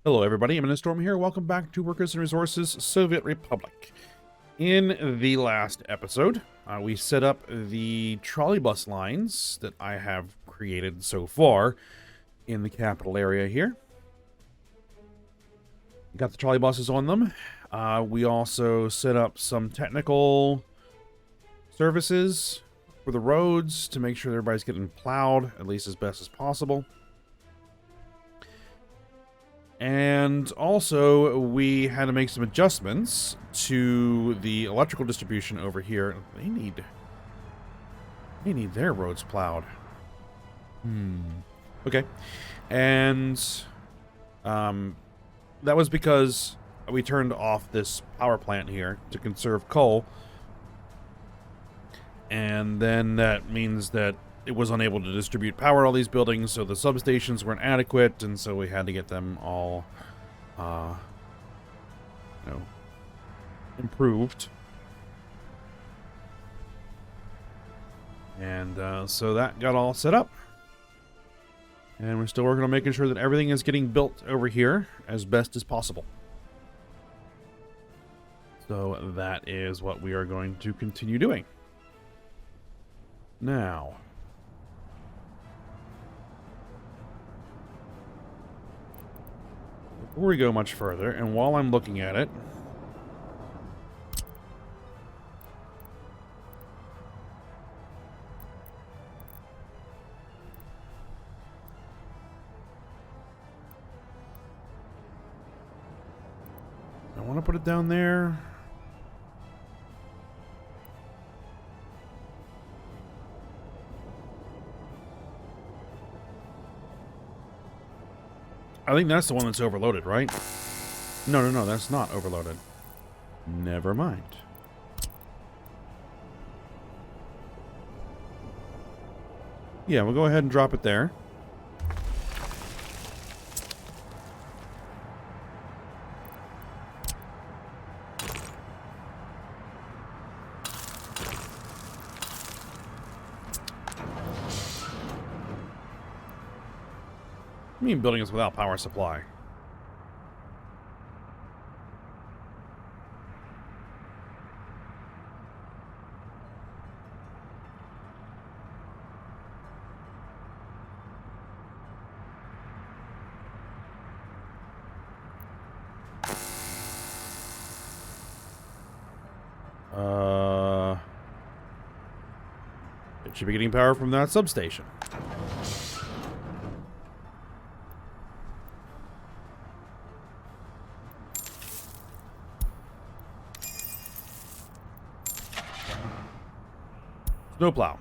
Hello everybody, I'm Storm here. Welcome back to Workers and Resources Soviet Republic. In the last episode, we set up the trolley bus lines that I have created so far in the capital area here. Got the trolley buses on them. We also set up some technical services for the roads to make sure everybody's getting plowed at least as best as possible. And also, we had to make some adjustments to the electrical distribution over here. They need their roads plowed. Okay. And that was because we turned off this power plant here to conserve coal. And then that means that it was unable to distribute power to all these buildings, so the substations weren't adequate, and so we had to get them all, improved. And so that got all set up. And we're still working on making sure that everything is getting built over here as best as possible. So that is what we are going to continue doing. Now, before we go much further, and while I'm looking at it, I want to put it down there. I think that's the one that's overloaded, right? No, that's not overloaded. Never mind. Yeah, we'll go ahead and drop it there. I mean, building is without power supply. It should be getting power from that substation. Snowplow.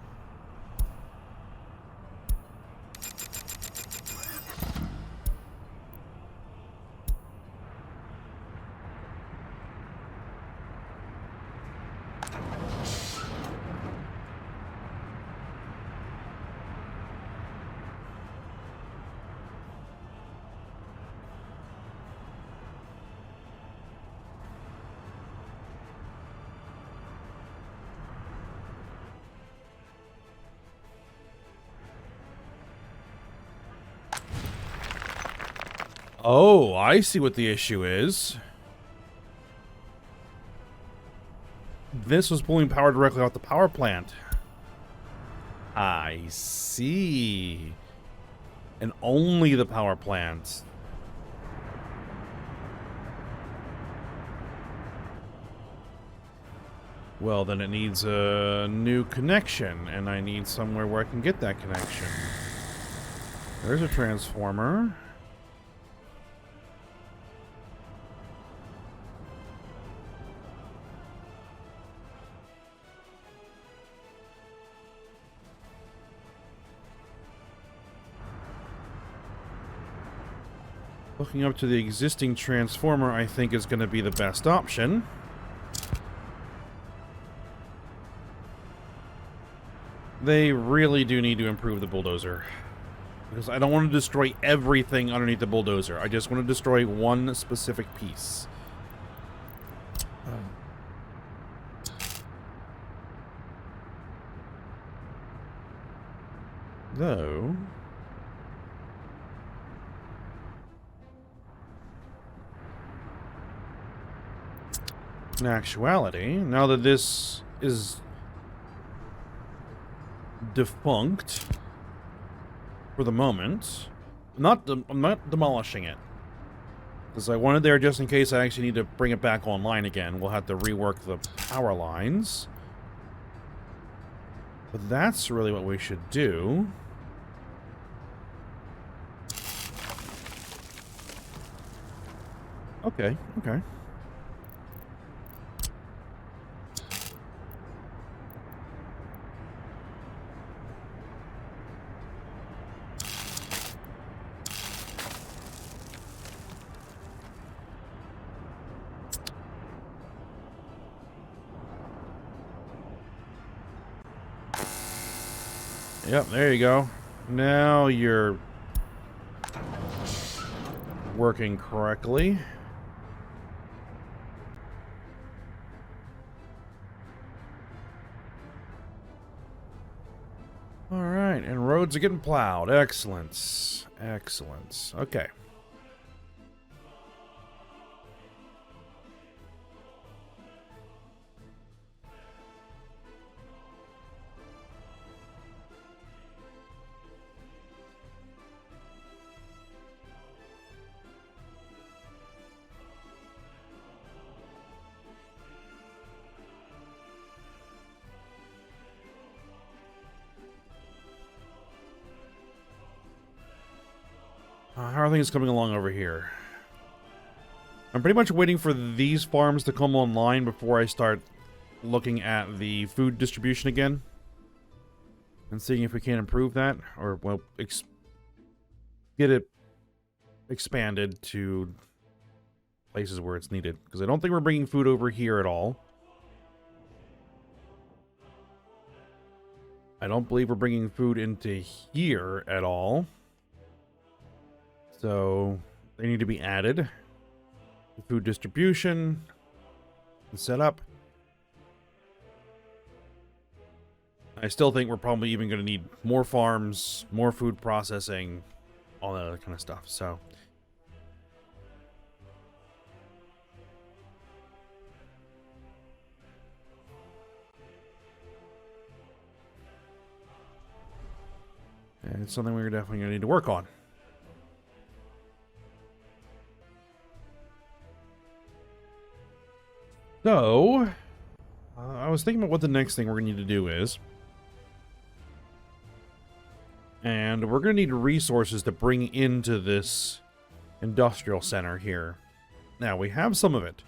Oh, I see what the issue is. This was pulling power directly off the power plant. I see. And only the power plant. Well, then it needs a new connection, and I need somewhere where I can get that connection. There's a transformer. Hooking up to the existing transformer, I think, is going to be the best option. They really do need to improve the bulldozer. Because I don't want to destroy everything underneath the bulldozer. I just want to destroy one specific piece. Though... In actuality, now that this is defunct for the moment, I'm not demolishing it. Because I wanted there just in case I actually need to bring it back online again. We'll have to rework the power lines. But that's really what we should do. Okay, okay. Yep, there you go. Now you're working correctly. All right, and roads are getting plowed. Excellent. Excellent. Okay. How are things coming along over here? I'm pretty much waiting for these farms to come online before I start looking at the food distribution again. And seeing if we can improve that. Or, well, get it expanded to places where it's needed. Because I don't think we're bringing food over here at all. I don't believe we're bringing food into here at all. So, they need to be added. Food distribution. And set up. I still think we're probably even going to need more farms, more food processing, all that other kind of stuff, so. And it's something we're definitely going to need to work on. So, I was thinking about what the next thing we're going to need to do is. And we're going to need resources to bring into this industrial center here. Now, we have some of it.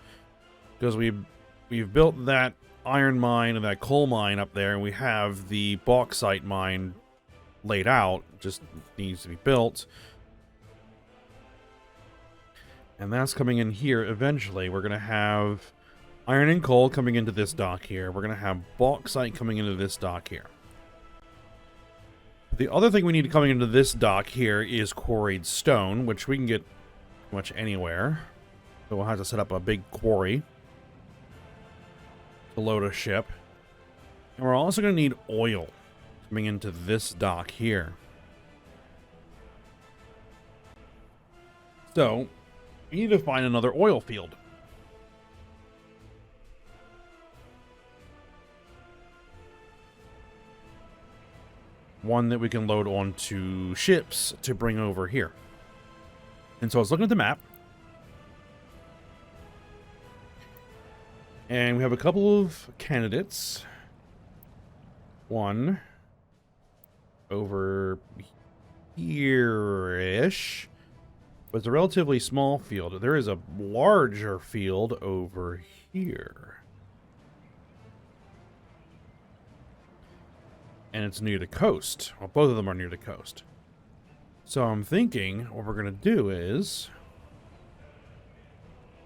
Because we've built that iron mine and that coal mine up there. And we have the bauxite mine laid out. Just needs to be built. And that's coming in here eventually. We're going to have iron and coal coming into this dock here. We're going to have bauxite coming into this dock here. The other thing we need coming into this dock here is quarried stone, which we can get pretty much anywhere. So we'll have to set up a big quarry to load a ship. And we're also going to need oil coming into this dock here. So, we need to find another oil field. One that we can load onto ships to bring over here. And so I was looking at the map. And we have a couple of candidates. One over here-ish. But it's a relatively small field. There is a larger field over here. And it's near the coast. Well, both of them are near the coast. So I'm thinking what we're going to do is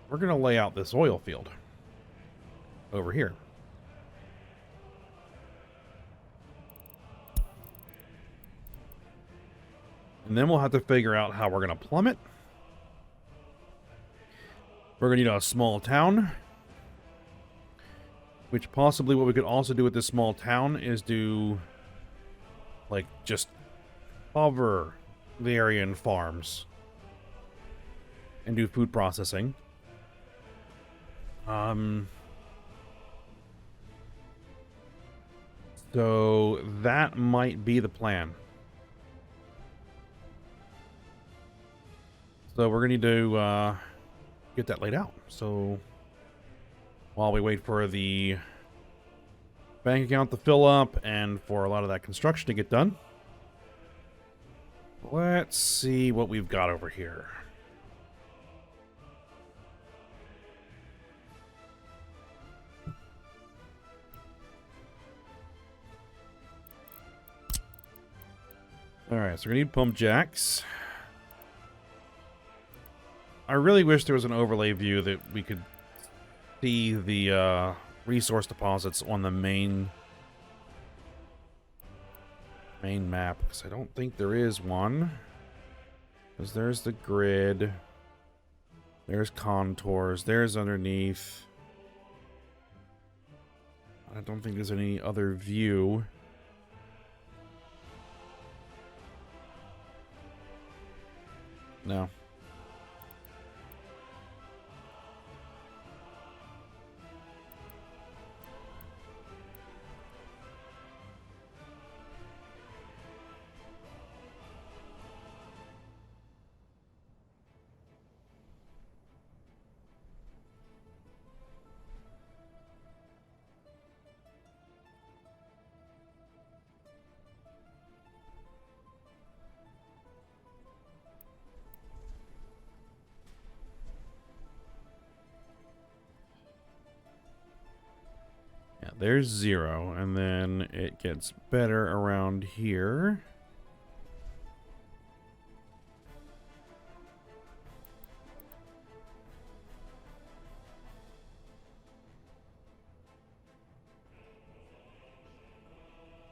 we're going to lay out this oil field over here. And then we'll have to figure out how we're going to plumb it. We're going to need a small town. Which possibly what we could also do with this small town is do, like, just cover the area in farms. And do food processing. So that might be the plan. So we're going to need to get that laid out. So while we wait for the bank account to fill up and for a lot of that construction to get done, let's see what we've got over here. Alright, so we're going to need pump jacks. I really wish there was an overlay view that we could see the resource deposits on the main map, because I don't think there is one. Because there's the grid, there's contours, there's underneath. I don't think there's any other view. No. There's 0, and then it gets better around here.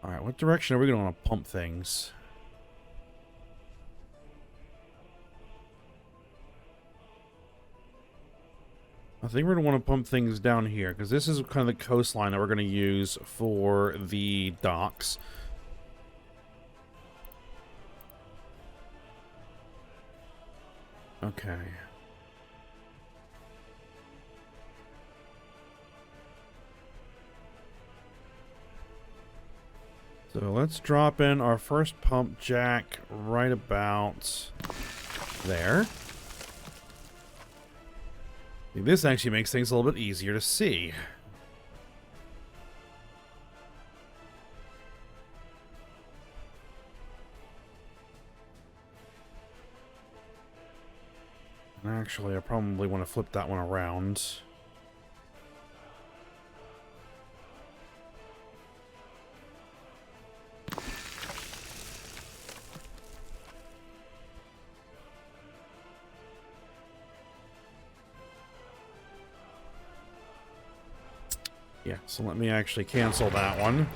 Alright, what direction are we going to want to pump things? I think we're going to want to pump things down here, because this is kind of the coastline that we're going to use for the docks. Okay. So let's drop in our first pump jack right about there. This actually makes things a little bit easier to see. And actually, I probably want to flip that one around. Yeah, so let me actually cancel that one.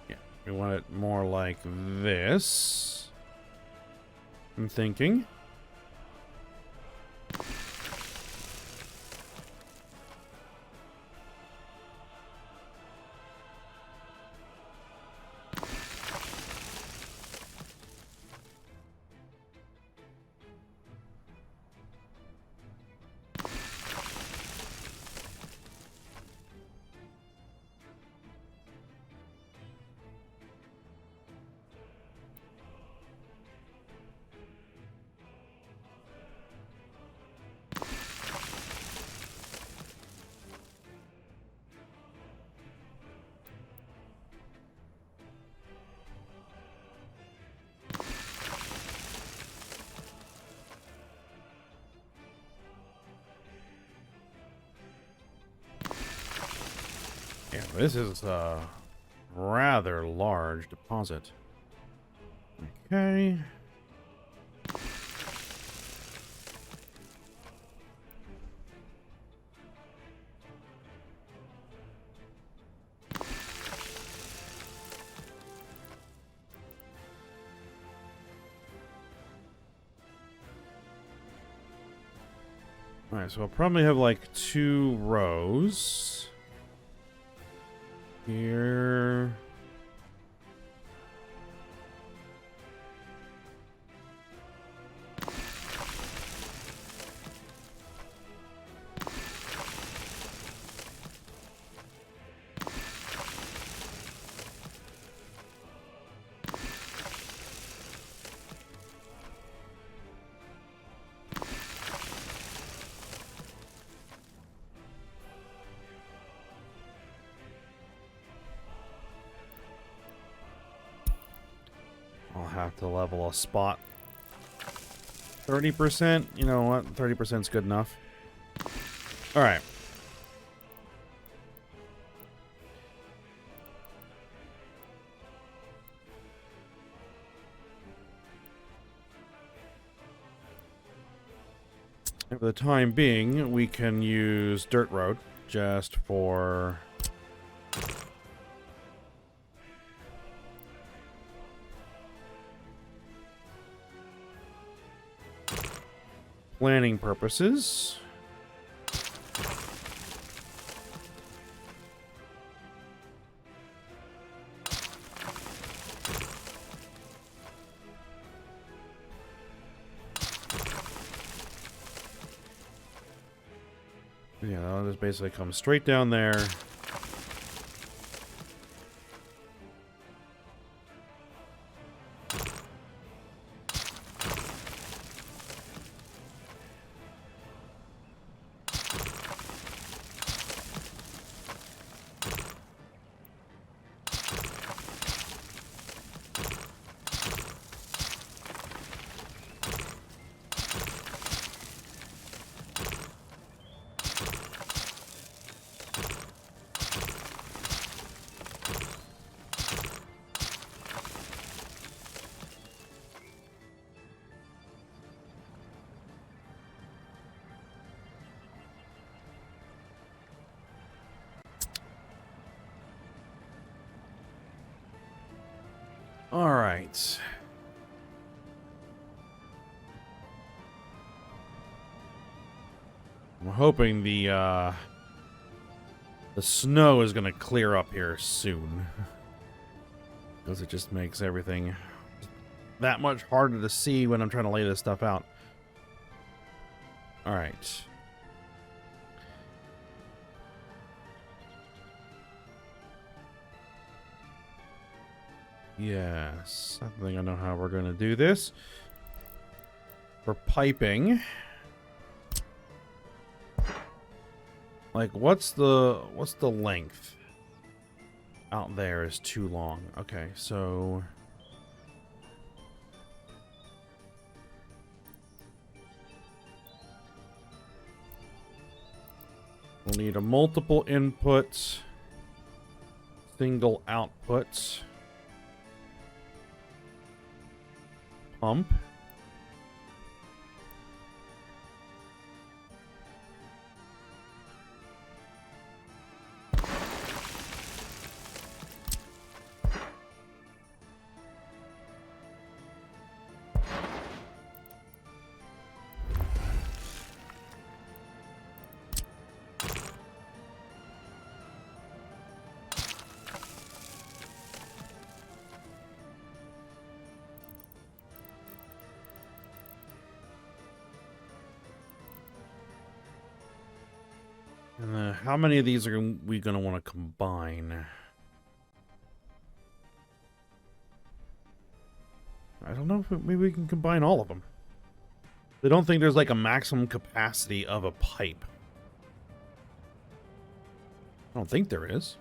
Yeah, we want it more like this. I'm thinking. Yeah, this is a rather large deposit. Okay. Alright, so I'll probably have like 2 rows. Here. I'll have to level a spot. 30%? You know what? 30% is good enough. Alright. For the time being, we can use dirt road just for planning purposes. Yeah, that'll just basically come straight down there. All right. I'm hoping the snow is going to clear up here soon. Because it just makes everything that much harder to see when I'm trying to lay this stuff out. All right. Yes, I think I know how we're going to do this. For piping, like what's the length? Out there is too long. Okay, so we'll need a multiple input, single output pump. And how many of these are we going to want to combine? I don't know if maybe we can combine all of them. I don't think there's like a maximum capacity of a pipe. I don't think there is.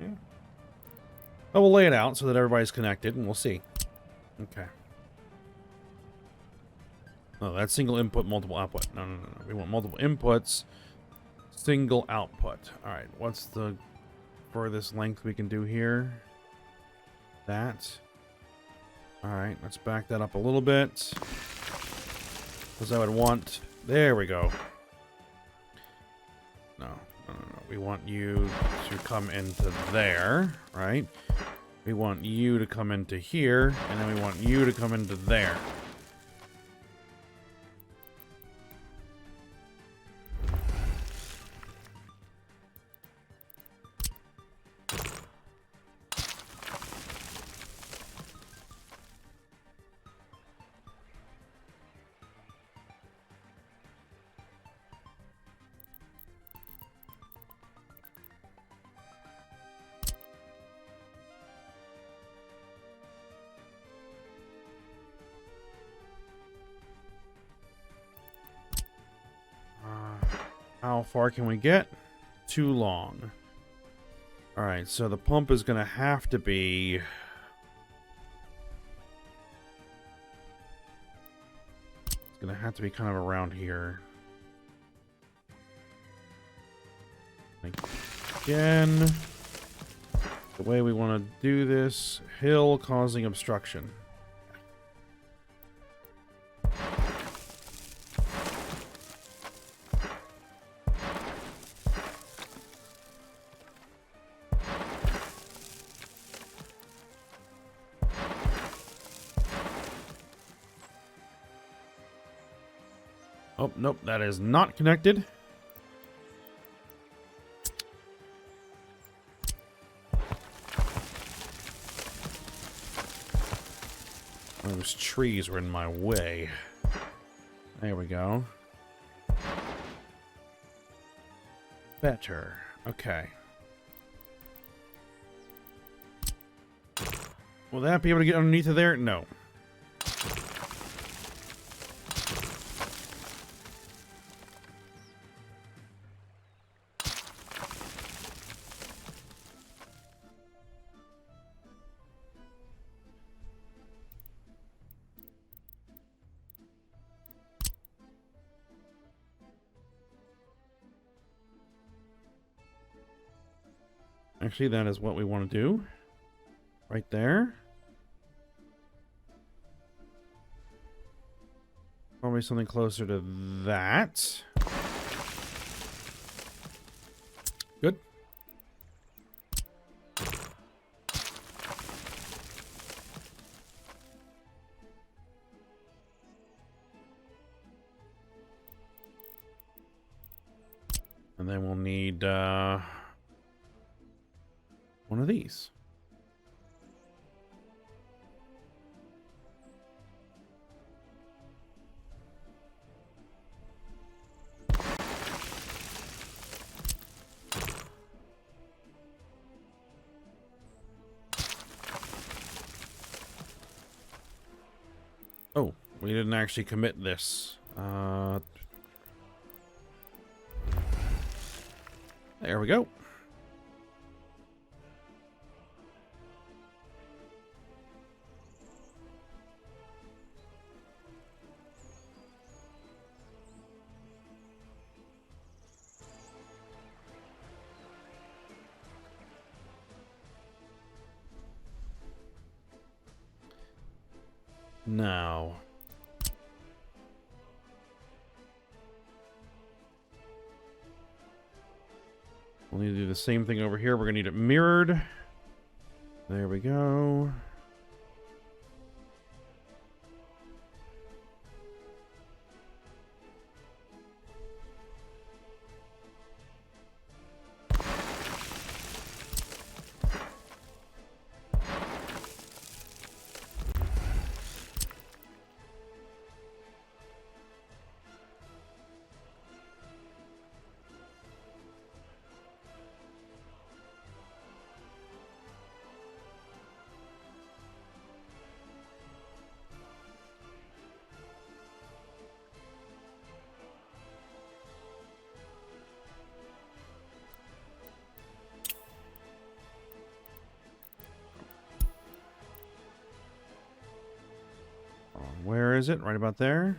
Yeah. But we'll lay it out so that everybody's connected and we'll see. Okay. No, that's single input, multiple output. No. We want multiple inputs, single output. All right, what's the furthest length we can do here? That. All right, let's back that up a little bit. Because I would want... There we go. No. We want you to come into there, right? We want you to come into here, and then we want you to come into there. How far can we get? Too long. Alright, so the pump is going to have to be gonna have to be kind of around here. Again, the way we want to do this, hill causing obstruction. Oh, nope, that is not connected. Those trees were in my way. There we go. Better. Okay. Will that be able to get underneath of there? No. Actually, that is what we want to do. Right there. Probably something closer to that. Good. And then we'll need one of these. Oh, we didn't actually commit this. There we go. Now, we'll need to do the same thing over here. We're going to need it mirrored. There we go. Where is it? Right about there.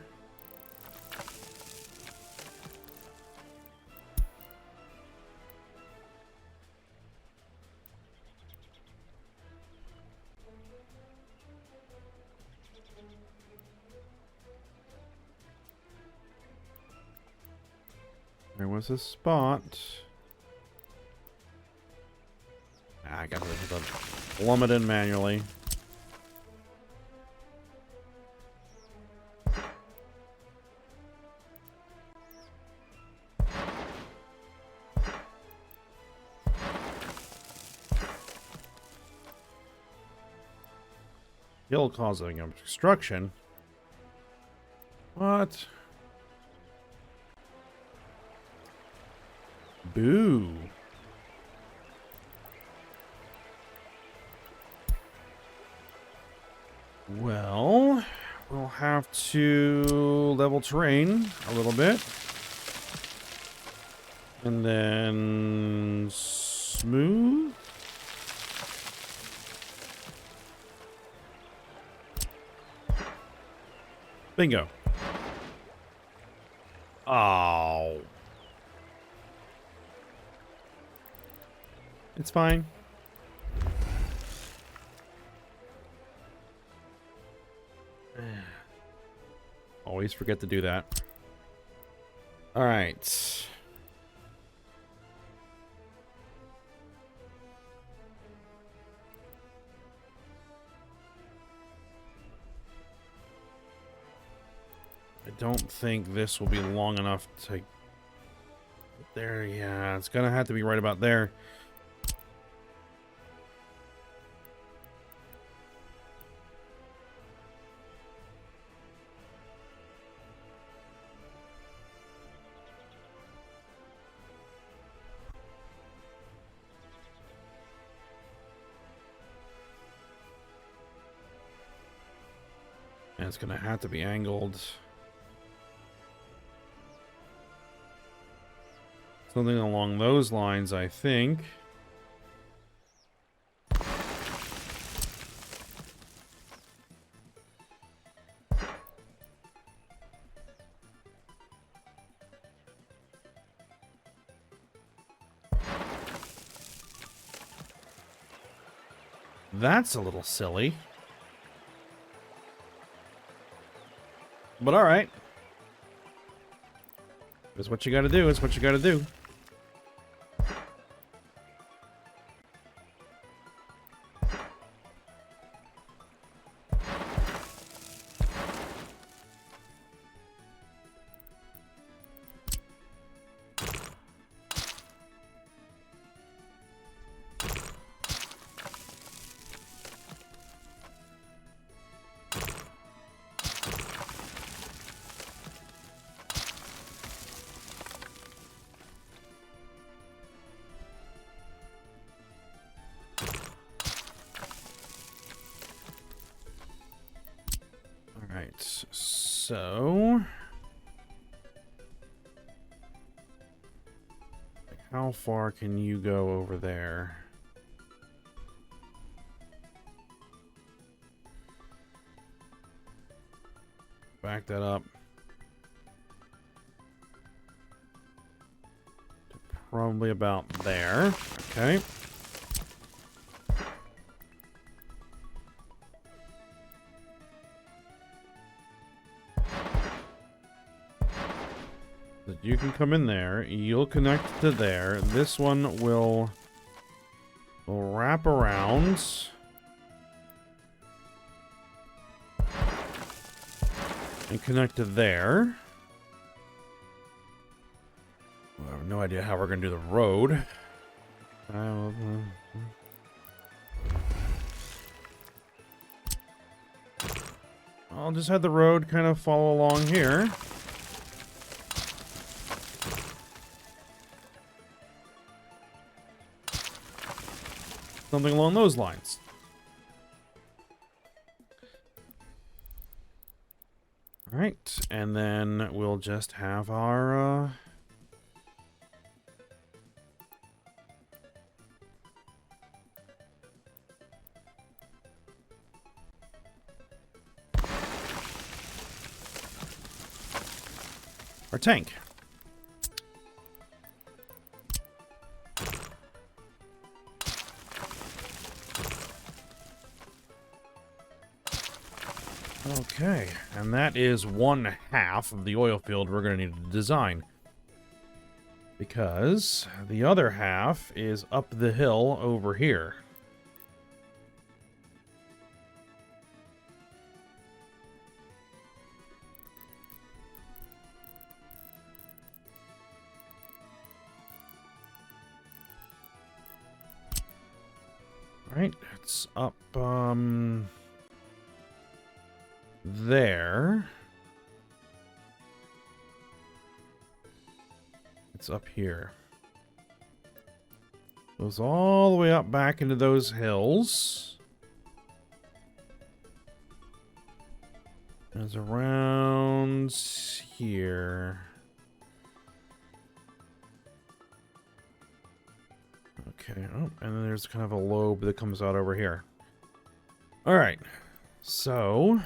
There was a spot. I got to plumb it in manually. Hill causing obstruction. What? Boo. Well, we'll have to level terrain a little bit. And then smooth. Bingo. Oh. It's fine. Always forget to do that. All right. I don't think this will be long enough to... There, yeah, it's gonna have to be right about there. And it's gonna have to be angled. Something along those lines, I think. That's a little silly. But all right. It's what you gotta do. It's what you gotta do. Alright, so... how far can you go over there? Back that up. To probably about there. Okay. That you can come in there, you'll connect to there. This one will wrap around. And connect to there. Well, I have no idea how we're going to do the road. I'll just have the road kind of follow along here. Something along those lines. All right, and then we'll just have our tank. Okay, and that is 1/2 of the oil field we're going to need to design. Because the other half is up the hill over here. Right, it's up, there. It's up here. Goes all the way up back into those hills. It's around here. Okay, oh, and then there's kind of a lobe that comes out over here. All right, so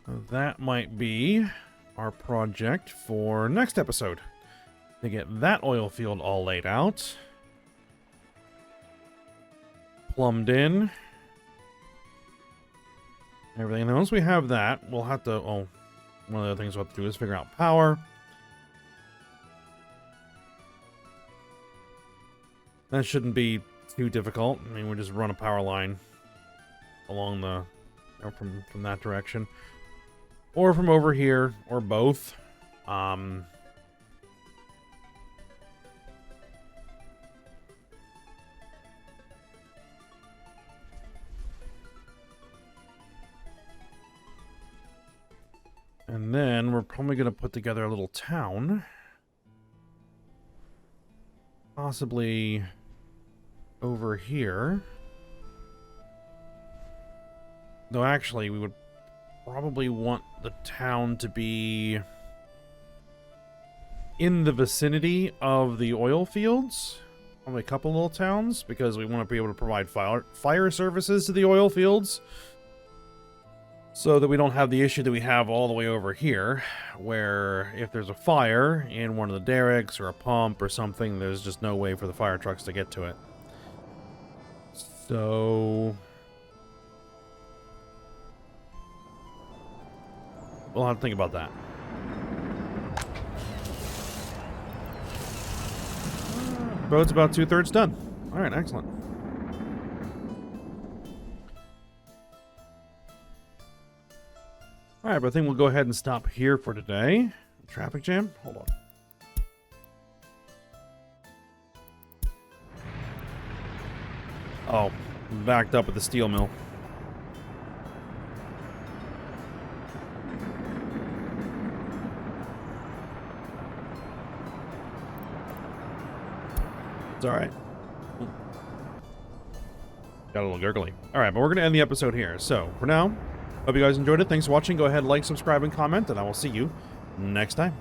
that might be our project for next episode. To get that oil field all laid out. Plumbed in. Everything. And then once we have that, we'll have to... Oh, one of the other things we'll have to do is figure out power. That shouldn't be too difficult. I mean, we just run a power line along the... You know, from that direction. Or from over here, or both. And then we're probably going to put together a little town. Possibly over here. Though actually, we would probably want the town to be in the vicinity of the oil fields. Probably a couple little towns, because we want to be able to provide fire services to the oil fields. So that we don't have the issue that we have all the way over here, where if there's a fire in one of the derricks or a pump or something, there's just no way for the fire trucks to get to it. So... we'll have to think about that. Boat's about 2/3 done. Alright, excellent. Alright, but I think we'll go ahead and stop here for today. Traffic jam? Hold on. Oh, backed up at the steel mill. It's alright. Got a little gurgly. Alright, but we're going to end the episode here. So, for now, hope you guys enjoyed it. Thanks for watching. Go ahead, like, subscribe, and comment, and I will see you next time.